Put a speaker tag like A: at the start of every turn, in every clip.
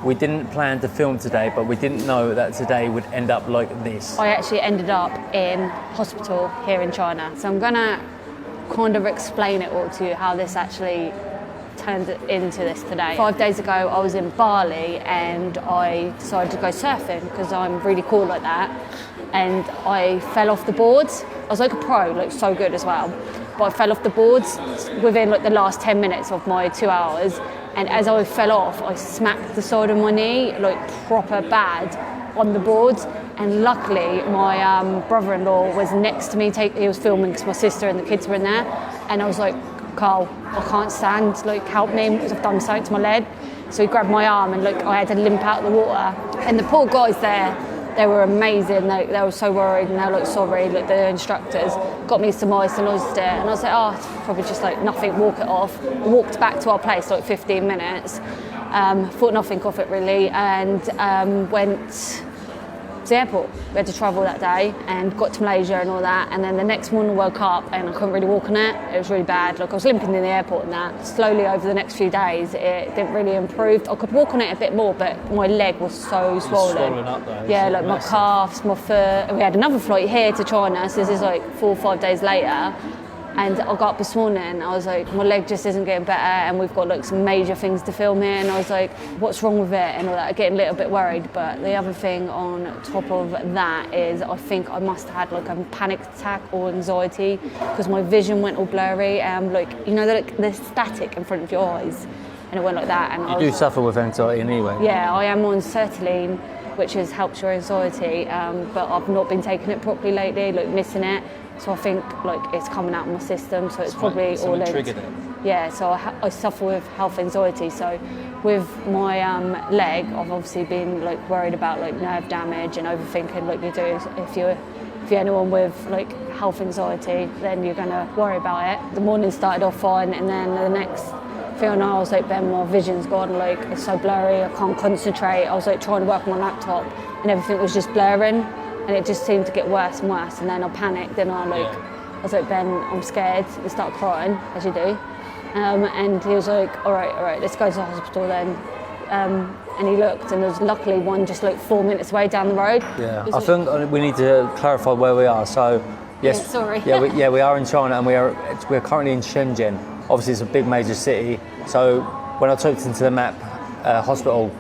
A: We didn't plan to film today, but we didn't know that today would end up like this.
B: I actually ended up in hospital here in China. So I'm gonna kind of explain it all to you, how this actually turned into this today. 5 days ago, I was in Bali and I decided to go surfing because I'm really cool like that. And I fell off the boards. I was like a pro, like so good as well. But I fell off the boards within like the last 10 minutes of my 2 hours. And as I fell off, I smacked the side of my knee, like proper bad, on the boards. And luckily, my brother-in-law was next to me. He was filming because my sister and the kids were in there. And I was like, Carl, I can't stand, like help me, because I've done something to my leg. So he grabbed my arm and like I had to limp out of the water. And the poor guys there, they were amazing. They were so worried and they were like sorry. Like the instructors got me some ice and oyster, and I was like, oh, it's probably just like nothing. Walk it off. I walked back to our place like 15 minutes. Thought nothing of it really, and went to the airport. We had to travel that day and got to Malaysia and all that. And then the next morning I woke up and I couldn't really walk on it. It was really bad. Like I was limping in the airport and that. Slowly over the next few days, it didn't really improve. I could walk on it a bit more, but my leg was so swollen.
A: Swollen up though.
B: Yeah, like my calves, my foot. And we had another flight here to China. So this is like 4 or 5 days later. And I got up this morning, I was like, my leg just isn't getting better and we've got like some major things to film here. And I was like, what's wrong with it? And all that, getting a little bit worried. But the other thing on top of that is I think I must have had like a panic attack or anxiety because my vision went all blurry and like, you know, the static in front of your eyes. And it went like that. And
A: you do suffer with anxiety anyway.
B: Yeah, I am on sertraline, which has helped your anxiety, but I've not been taking it properly lately, like missing it. So I think like it's coming out of my system, so it's probably all linked.
A: Triggered it.
B: Yeah, so I suffer with health anxiety. So with my leg, I've obviously been like worried about like nerve damage and overthinking, like you do if you're anyone with like health anxiety, then you're gonna worry about it. The morning started off fine, and then the next thing I know, I was like, Ben, my vision's gone, like it's so blurry, I can't concentrate. I was like trying to work on my laptop, and everything was just blurring. And it just seemed to get worse and worse, and then I panicked and I was like, Ben, I'm scared, and started crying, as you do. And he was like, all right, let's go to the hospital then. And he looked, and there was luckily one just like 4 minutes away down the road.
A: Yeah, I think we need to clarify where we are. So, yes,
B: yeah, sorry.
A: we are in China, and we're currently in Shenzhen. Obviously, it's a big major city. So when I typed into the map, hospital,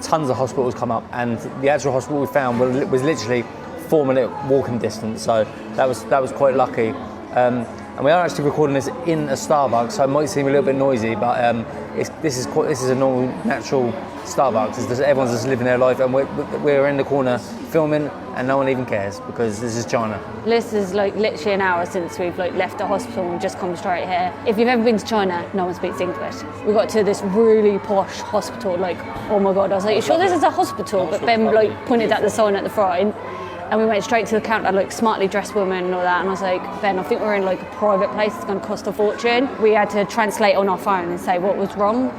A: tons of hospitals come up, and the actual hospital we found was literally 4-minute walking distance. So that was quite lucky. And we are actually recording this in a Starbucks, so it might seem a little bit noisy, but this is a normal, natural Starbucks. Everyone's just living their life, and we're in the corner filming, and no one even cares because this is China.
B: This is like literally an hour since we've like left the hospital and just come straight here. If you've ever been to China, no one speaks English. We got to this really posh hospital, like, oh my God, I was like, you sure this is a hospital? But Ben like pointed at the sign at the front. And we went straight to the counter, like smartly dressed woman and all that. And I was like, Ben, I think we're in like a private place. It's going to cost a fortune. We had to translate on our phone and say what was wrong.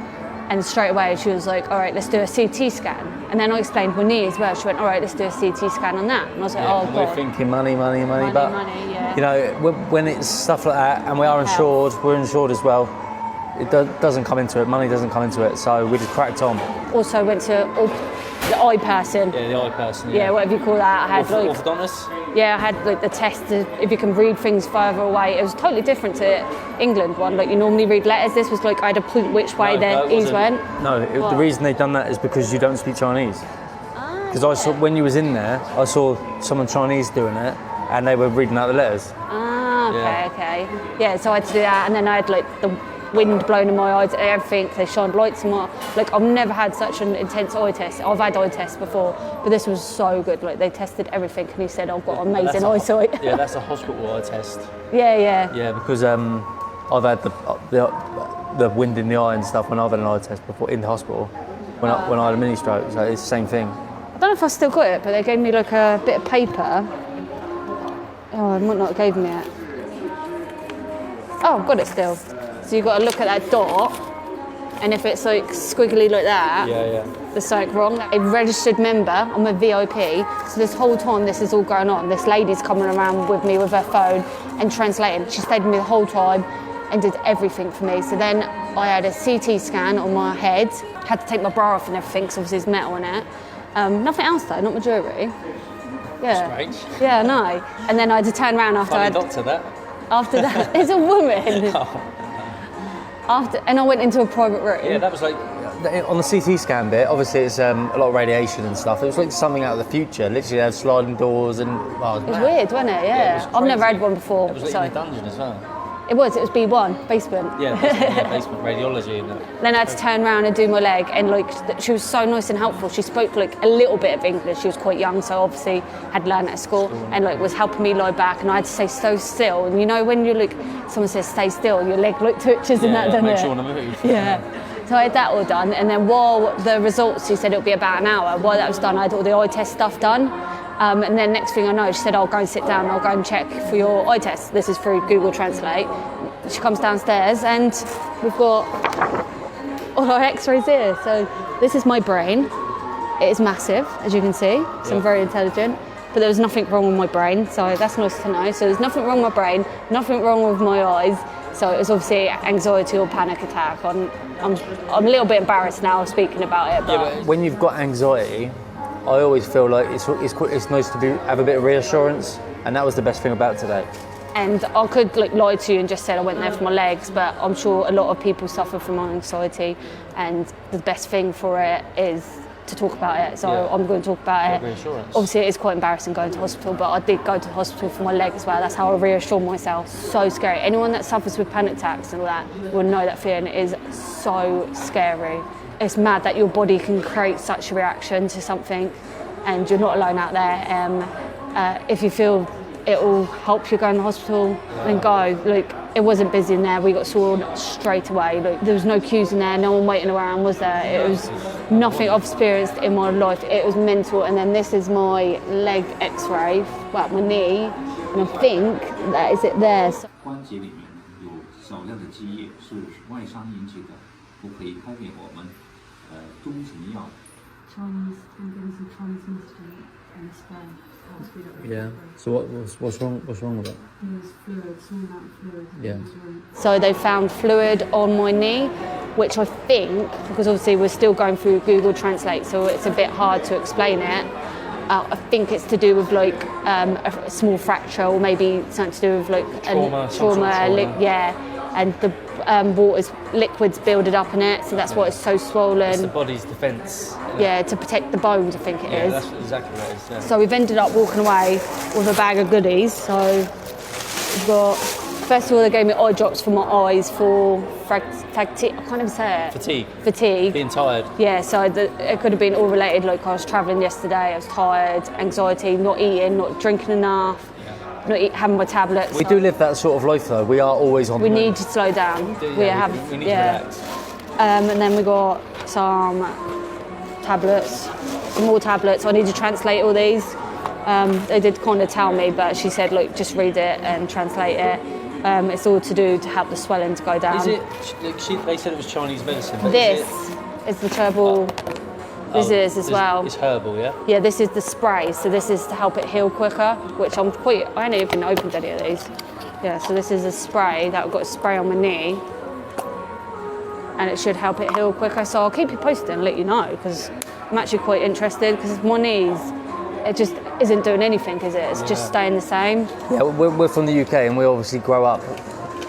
B: And straight away she was like, all right, let's do a CT scan. And then I explained my knee as well. She went, all right, let's do a CT scan on that. And I was like, oh God.
A: We're thinking money. But
B: yeah.
A: You know, when it's stuff like that, and we are insured, we're insured as well. It doesn't come into it. Money doesn't come into it. So we just cracked on.
B: Also went to the eye person.
A: Yeah, the eye person.
B: Yeah, whatever you call that. I had like
A: orthodontist.
B: Yeah, I had like the test if you can read things further away. It was totally different to England one. Like you normally read letters. This was like I had to point which way the E's went.
A: No, the reason they've done that is because you don't speak Chinese. Because I saw when you was in there, I saw someone Chinese doing it, and they were reading out the letters.
B: Okay. Yeah, so I had to do that, and then I had like the wind blowing in my eyes, everything. They shined lights in my, like I've never had such an intense eye test. I've had eye tests before, but this was so good. Like they tested everything, and he said I've got amazing eyesight.
A: Yeah, that's a hospital eye test.
B: Yeah,
A: because I've had the wind in the eye and stuff when I've had an eye test before in the hospital when I had a mini stroke. So it's the same thing.
B: I don't know if I still got it, but they gave me like a bit of paper. Oh, I might not have gave me it. Oh, I've got it still. So you've got to look at that dot, and if it's like squiggly like that, there's something wrong. A registered member, I'm a VIP, so this whole time this is all going on, this lady's coming around with me with her phone and translating. She stayed with me the whole time, and did everything for me. So then I had a CT scan on my head, had to take my bra off and everything because obviously there's metal in it. Nothing else though, not my jewellery. Yeah.
C: Strange.
B: Yeah, no. And then I had to turn around after
C: Funny doctor, that.
B: After that, it's a woman. And I went into a private room.
C: Yeah, that was like...
A: On the CT scan bit, obviously it's a lot of radiation and stuff. It was like something out of the future. Literally, they had sliding doors and... Oh,
B: it was weird, wasn't it? Yeah.
C: It was
B: I've never
C: crazy.
B: had one before.
C: It was like
B: so.
C: in a dungeon as well.
B: It was B1, basement.
C: Yeah, basement radiology. And
B: Then I had to turn around and do my leg, and like she was so nice and helpful. She spoke like a little bit of English. She was quite young, so obviously had learned at school, and like was helping me lie back. And I had to stay so still. And you know when you're like, someone says stay still, your leg like twitches and that, doesn't
C: makes
B: it?
C: you want to move.
B: Yeah. So I had that all done, and then while the results, she said it would be about an hour. While that was done, I had all the eye test stuff done. And then next thing I know, she said, I'll go and sit down, I'll go and check for your eye test. This is through Google Translate. She comes downstairs and we've got all our x-rays here. So this is my brain. It is massive, as you can see, so I'm very intelligent. But there was nothing wrong with my brain, so that's nice to know. So there's nothing wrong with my brain, nothing wrong with my eyes. So it was obviously anxiety or panic attack. I'm a little bit embarrassed now speaking about it. But
A: when you've got anxiety, I always feel like it's nice to have a bit of reassurance, and that was the best thing about today.
B: And I could like lie to you and just say I went there for my legs, but I'm sure a lot of people suffer from anxiety, and the best thing for it is to talk about it. So I'm going to talk about it.
C: Reassurance.
B: Obviously, it is quite embarrassing going to hospital, but I did go to hospital for my leg as well. That's how I reassure myself. So scary. Anyone that suffers with panic attacks and all that will know that feeling. It is so scary. It's mad that your body can create such a reaction to something, and you're not alone out there. If you feel it will help you go in the hospital, then go. Like, it wasn't busy in there. We got sawn straight away. Like, there was no queues in there. No one waiting around was there. It was nothing I've experienced in my life. It was mental. And then this is my leg X-ray, well, my knee, and I think that is it there. So
D: 关节里面有少量的积液是外伤引起的，不可以开给我们中成药。
B: Chinese and getting some Chinese mustard and spray.
A: Yeah. So what's wrong with it?
B: There's fluid, small amount of fluid.
A: Yeah.
B: So they found fluid on my knee, which I think, because obviously we're still going through Google Translate, so it's a bit hard to explain it. I think it's to do with like a small fracture, or maybe something to do with like trauma. Yeah, and the liquids builded up in it, so that's why it's so swollen.
C: It's the body's defence.
B: Yeah, to protect the bones, I think it is.
C: That's exactly what it is. Yeah.
B: So we've ended up walking away with a bag of goodies. So we've got, first of all, they gave me eye drops for my eyes for I can't even say it. Fatigue.
C: Being tired.
B: Yeah, so it could have been all related. Like I was travelling yesterday, I was tired, anxiety, not eating, not drinking enough, not having my tablets.
A: We do live that sort of life though. We are always on.
B: We
A: the move.
B: need to slow down.
C: We need to relax.
B: And then we got some tablets, some more tablets. I need to translate all these. They did kind of tell me, but she said, look, just read it and translate it. It's all to do to help the swelling to go down.
C: Is it? They said it was Chinese medicine. But
B: This is the herbal. This is as well.
C: It's herbal, yeah.
B: Yeah, this is the spray. So this is to help it heal quicker, which I ain't even opened any of these. Yeah, so this is a spray that I've got a spray on my knee, and it should help it heal quicker. So I'll keep you posted and let you know, because I'm actually quite interested, because my knees, it just isn't doing anything, is it? It's just staying the same.
A: Yeah, we're from the UK, and we obviously grow up,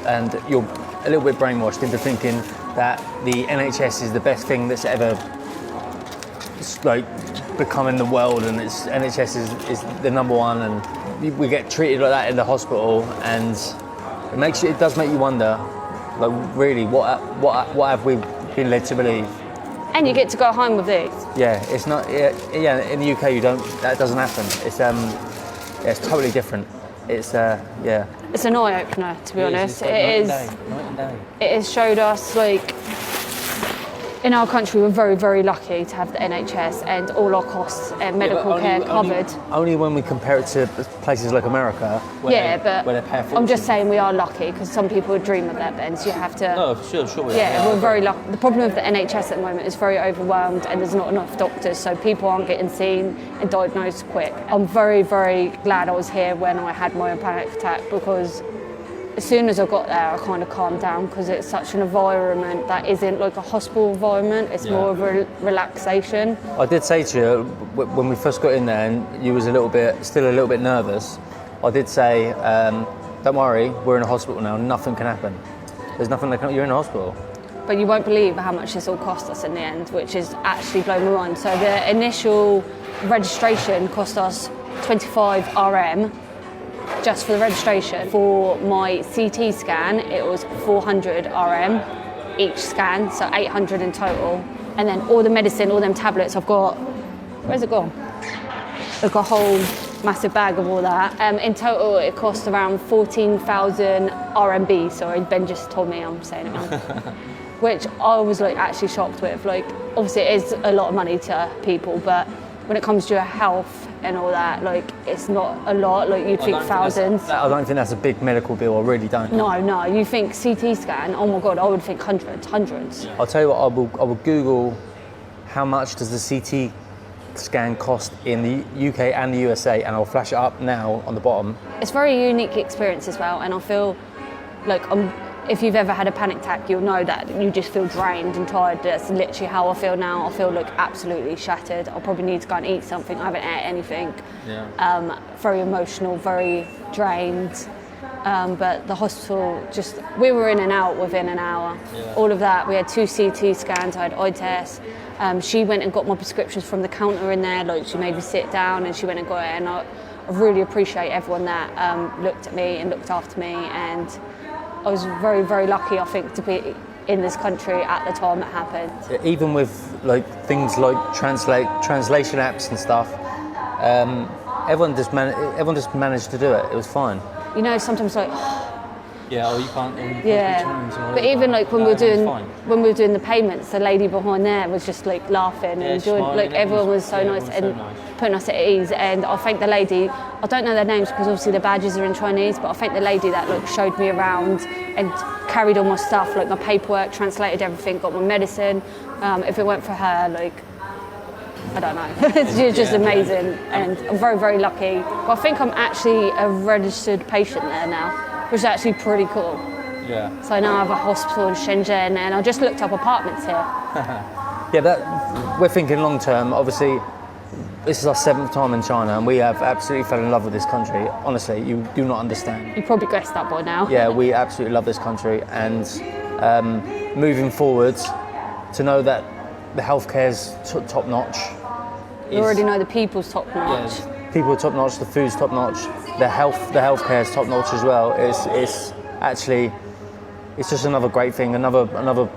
A: and you're a little bit brainwashed into thinking that the NHS is the best thing that's ever like become in the world, and NHS is the number one, and we get treated like that in the hospital, and it does make you wonder, like, really, what have we been led to believe?
B: And you get to go home with these.
A: Yeah, it's not. Yeah, in the UK that doesn't happen. It's totally different. It's yeah.
B: It's an eye opener, to be honest.
C: Night and day.
B: It has showed us, like, in our country, we're very, very lucky to have the NHS and all our costs and medical care covered.
A: Only when we compare it to places like America.
B: But I'm just saying we are lucky, because some people dream of that then, so you have to...
C: No, sure.
B: Yeah, we're very lucky. The problem with the NHS at the moment is very overwhelmed, and there's not enough doctors, so people aren't getting seen and diagnosed quick. I'm very, very glad I was here when I had my panic attack, because as soon as I got there, I kind of calmed down because it's such an environment that isn't like a hospital environment. It's more of a relaxation.
A: I did say to you when we first got in there, and you was still a little bit nervous. I did say, "Don't worry, we're in a hospital now. Nothing can happen. There's nothing that can. You're in a hospital."
B: But you won't believe how much this all cost us in the end, which is actually blowing me mind. So the initial registration cost us 25 RM. Just for the registration. For my CT scan, it was 400 RM each scan, so 800 in total. And then all the medicine, all them tablets I've got, where's it gone? I've got a whole massive bag of all that. In total, it cost around 14,000 RMB. Sorry, Ben just told me I'm saying it wrong. Which I was like actually shocked with. Like, obviously it is a lot of money to people, but when it comes to your health and all that, like, it's not a lot. Like, you'd think thousands.
A: I don't think that's a big medical bill. I really don't.
B: No. You think CT scan? Oh my God, I would think hundreds.
A: Yeah. I'll tell you what. I will Google how much does the CT scan cost in the UK and the USA, and I'll flash it up now on the bottom.
B: It's a very unique experience as well, and I feel like if you've ever had a panic attack, you'll know that you just feel drained and tired. That's literally how I feel now. I feel like absolutely shattered. I'll probably need to go and eat something. I haven't ate anything. Yeah. Very emotional, very drained. But the hospital, we were in and out within an hour. Yeah. All of that. We had 2 CT scans, I had eye tests. She went and got my prescriptions from the counter in there. Like, she made me sit down and she went and got it. And I really appreciate everyone that looked at me and looked after me. And I was very, very lucky, I think, to be in this country at the time it happened.
A: Even with like things like translation apps and stuff, everyone just managed to do it. It was fine.
B: You know, sometimes like.
C: Yeah, or you can't.
B: But even like when we were doing the payments, the lady behind there was just like laughing and doing, like, everyone was so nice and putting us at ease. And I thank the lady. I don't know their names because obviously the badges are in Chinese, but I thank the lady that like showed me around and carried all my stuff, like my paperwork, translated everything, got my medicine. If it weren't for her, like, I don't know. She was just amazing, and I'm very, very lucky. But I think I'm actually a registered patient there now, which is actually pretty cool.
C: Yeah.
B: So now I have a hospital in Shenzhen, and I just looked up apartments here.
A: Yeah, we're thinking long term. Obviously, this is our 7th time in China, and we have absolutely fell in love with this country. Honestly, you do not understand.
B: You probably guessed that by now.
A: Yeah, we absolutely love this country, and moving forward, to know that the healthcare's top notch.
B: You already know the people's top notch.
A: Yeah, people are top notch, the food's top notch, the healthcare is top notch as well. It's actually, it's just another great thing, another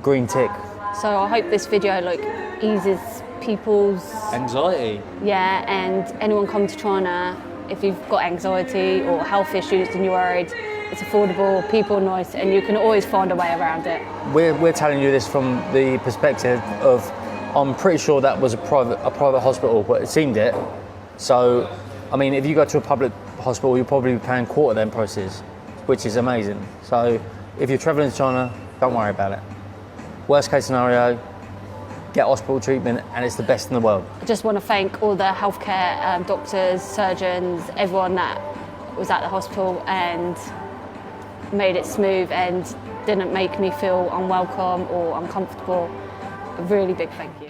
A: green tick.
B: So I hope this video like eases people's
C: anxiety.
B: Yeah, and anyone come to China, if you've got anxiety or health issues and you're worried, it's affordable, people are nice, and you can always find a way around it.
A: We're telling you this from the perspective of, I'm pretty sure that was a private hospital, but it seemed it. So, I mean, if you go to a public hospital, you'll probably be paying quarter them prices, which is amazing. So, if you're traveling to China, don't worry about it. Worst case scenario, get hospital treatment, and it's the best in the world.
B: I just want to thank all the healthcare doctors, surgeons, everyone that was at the hospital and made it smooth and didn't make me feel unwelcome or uncomfortable. A really big thank you.